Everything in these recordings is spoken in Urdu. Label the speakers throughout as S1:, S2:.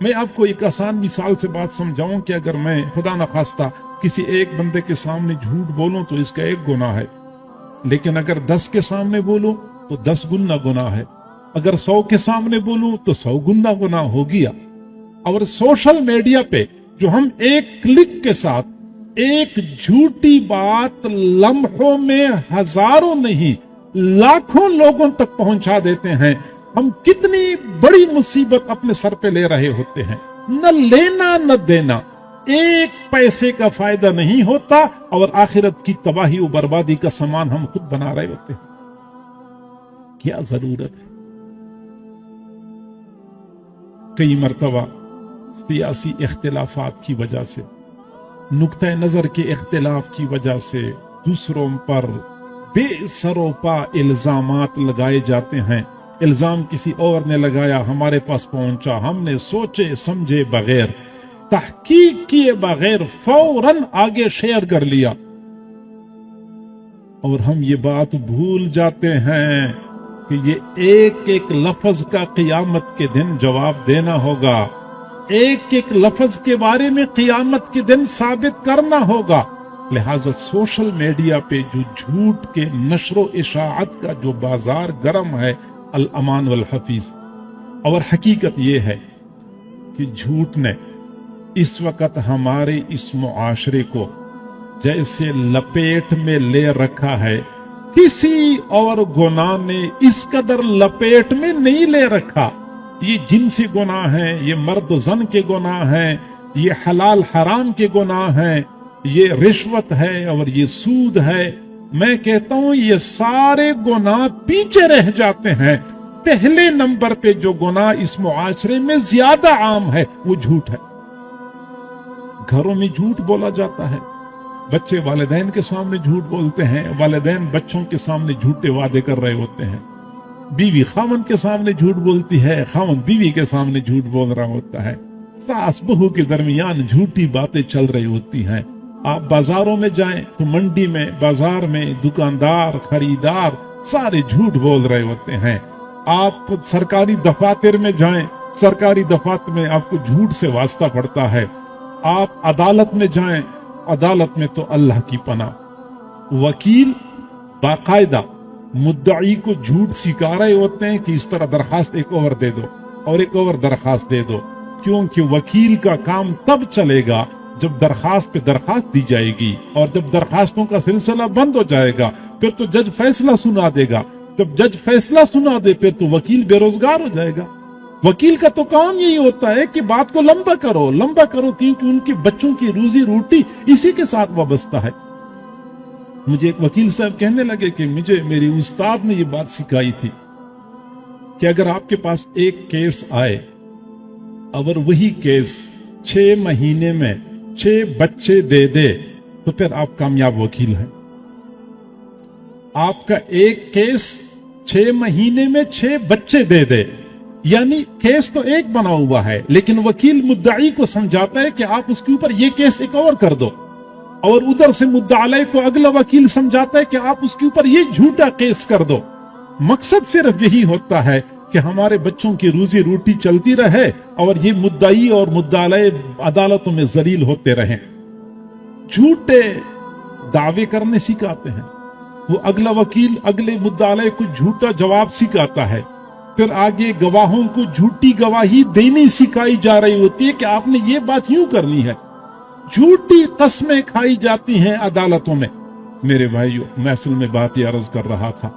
S1: میں آپ کو ایک آسان مثال سے بات سمجھاؤں کہ اگر میں خدا نخواستہ کسی ایک بندے کے سامنے جھوٹ بولوں تو اس کا ایک گناہ ہے، لیکن اگر 10 کے سامنے بولوں تو 10 گنا گناہ ہے، اگر 100 کے سامنے بولوں تو 100 گنا گناہ ہو گیا۔ اور سوشل میڈیا پہ جو ہم ایک کلک کے ساتھ ایک جھوٹی بات لمحوں میں ہزاروں نہیں لاکھوں لوگوں تک پہنچا دیتے ہیں، ہم کتنی بڑی مصیبت اپنے سر پہ لے رہے ہوتے ہیں۔ نہ لینا نہ دینا، ایک پیسے کا فائدہ نہیں ہوتا اور آخرت کی تباہی و بربادی کا سامان ہم خود بنا رہے ہوتے ہیں۔ کیا ضرورت ہے؟ کئی مرتبہ سیاسی اختلافات کی وجہ سے، نقطہ نظر کے اختلاف کی وجہ سے دوسروں پر بے سر و پا الزامات لگائے جاتے ہیں۔ الزام کسی اور نے لگایا، ہمارے پاس پہنچا، ہم نے سوچے سمجھے بغیر، تحقیق کیے بغیر فوراً آگے شیئر کر لیا، اور ہم یہ بات بھول جاتے ہیں کہ یہ ایک ایک لفظ کا قیامت کے دن جواب دینا ہوگا، ایک ایک لفظ کے بارے میں قیامت کے دن ثابت کرنا ہوگا۔ لہذا سوشل میڈیا پہ جو جھوٹ کے نشر و اشاعت کا جو بازار گرم ہے، الامان والحفیظ، اور حقیقت یہ ہے کہ جھوٹ نے اس وقت ہمارے اس معاشرے کو جیسے لپیٹ میں لے رکھا ہے، کسی اور گناہ نے اس قدر لپیٹ میں نہیں لے رکھا۔ یہ جنسی گناہ ہیں، یہ مرد و زن کے گناہ ہیں، یہ حلال حرام کے گناہ ہیں، یہ رشوت ہے اور یہ سود ہے۔ میں کہتا ہوں یہ سارے گناہ پیچھے رہ جاتے ہیں۔ پہلے نمبر پہ جو گناہ اس معاشرے میں زیادہ عام ہے وہ جھوٹ ہے۔ گھروں میں جھوٹ بولا جاتا ہے، بچے والدین کے سامنے جھوٹ بولتے ہیں، والدین بچوں کے سامنے جھوٹے وعدے کر رہے ہوتے ہیں، بیوی خاوند کے سامنے جھوٹ بولتی ہے، خاوند بیوی کے سامنے جھوٹ بول رہا ہوتا ہے، ساس بہو کے درمیان جھوٹی باتیں چل رہی ہوتی ہیں۔ آپ بازاروں میں جائیں تو منڈی میں، بازار میں دکاندار، خریدار سارے جھوٹ بول رہے ہوتے ہیں۔ آپ سرکاری دفاتر میں جائیں، سرکاری دفاتر میں آپ کو جھوٹ سے واسطہ پڑتا ہے۔ آپ عدالت میں جائیں، عدالت میں تو اللہ کی پناہ، وکیل باقاعدہ مدعی کو جھوٹ سکھا رہے ہوتے ہیں کہ اس طرح درخواست ایک اور دے دو اور ایک اور درخواست دے دو، کیونکہ وکیل کا کام تب چلے گا جب درخواست پہ درخواست دی جائے گی، اور جب درخواستوں کا سلسلہ بند ہو جائے گا پھر تو جج فیصلہ سنا دے گا، جب جج فیصلہ سنا دے پھر تو وکیل بے روزگار ہو جائے گا۔ وکیل کا تو کام یہی ہوتا ہے کہ بات کو لمبا کرو، کیونکہ ان کے بچوں کی روزی روٹی اسی کے ساتھ وابستہ ہے۔ مجھے ایک وکیل صاحب کہنے لگے کہ مجھے میری استاد نے یہ بات سکھائی تھی کہ اگر آپ کے پاس ایک کیس آئے اور وہی کیس 6 مہینے میں 6 بچے دے دے تو پھر آپ کامیاب وکیل ہیں۔ آپ کا ایک کیس 6 مہینے میں 6 بچے دے دے، یعنی کیس تو ایک بنا ہوا ہے، لیکن وکیل مدعی کو سمجھاتا ہے کہ آپ اس کے اوپر یہ کیس ایک اور کر دو، اور ادھر سے مدعا علیہ کو اگلا وکیل سمجھاتا ہے کہ آپ اس کے اوپر یہ جھوٹا کیس کر دو۔ مقصد صرف یہی ہوتا ہے کہ ہمارے بچوں کی روزی روٹی چلتی رہے اور یہ مدعی اور مدعا علیہ عدالتوں میں ذلیل ہوتے رہیں۔ جھوٹے دعوے کرنے سکھاتے ہیں، وہ اگلا وکیل اگلے مدعا علیہ کو جھوٹا جواب سکھاتا ہے، پھر آگے گواہوں کو جھوٹی گواہی دینی سکھائی جا رہی ہوتی ہے کہ آپ نے یہ بات یوں کرنی ہے، جھوٹی قسمیں کھائی جاتی ہیں عدالتوں میں۔ میرے بھائیو، میں اصل میں بات یہ عرض کر رہا تھا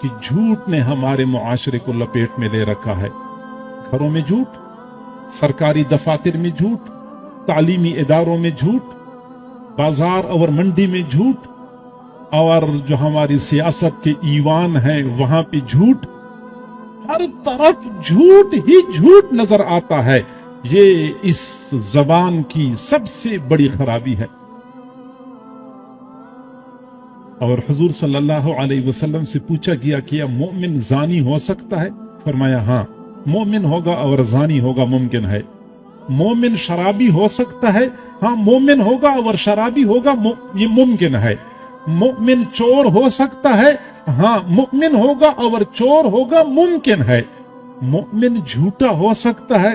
S1: کہ جھوٹ نے ہمارے معاشرے کو لپیٹ میں لے رکھا ہے۔ گھروں میں جھوٹ، سرکاری دفاتر میں جھوٹ، تعلیمی اداروں میں جھوٹ، بازار اور منڈی میں جھوٹ، اور جو ہماری سیاست کے ایوان ہیں وہاں پہ جھوٹ، ہر طرف جھوٹ ہی جھوٹ نظر آتا ہے۔ یہ اس زبان کی سب سے بڑی خرابی ہے۔ اور حضور صلی اللہ علیہ وسلم سے پوچھا گیا کہ کیا مومن زانی ہو سکتا ہے؟ فرمایا ہاں، مومن ہوگا اور زانی ہوگا، ممکن ہے۔ مومن شرابی ہو سکتا ہے؟ ہاں، مومن ہوگا اور شرابی ہوگا، یہ ممکن ہے۔ مومن چور ہو سکتا ہے؟ ہاں، مومن ہوگا اور چور ہوگا، ممکن ہے۔ مومن جھوٹا ہو سکتا ہے؟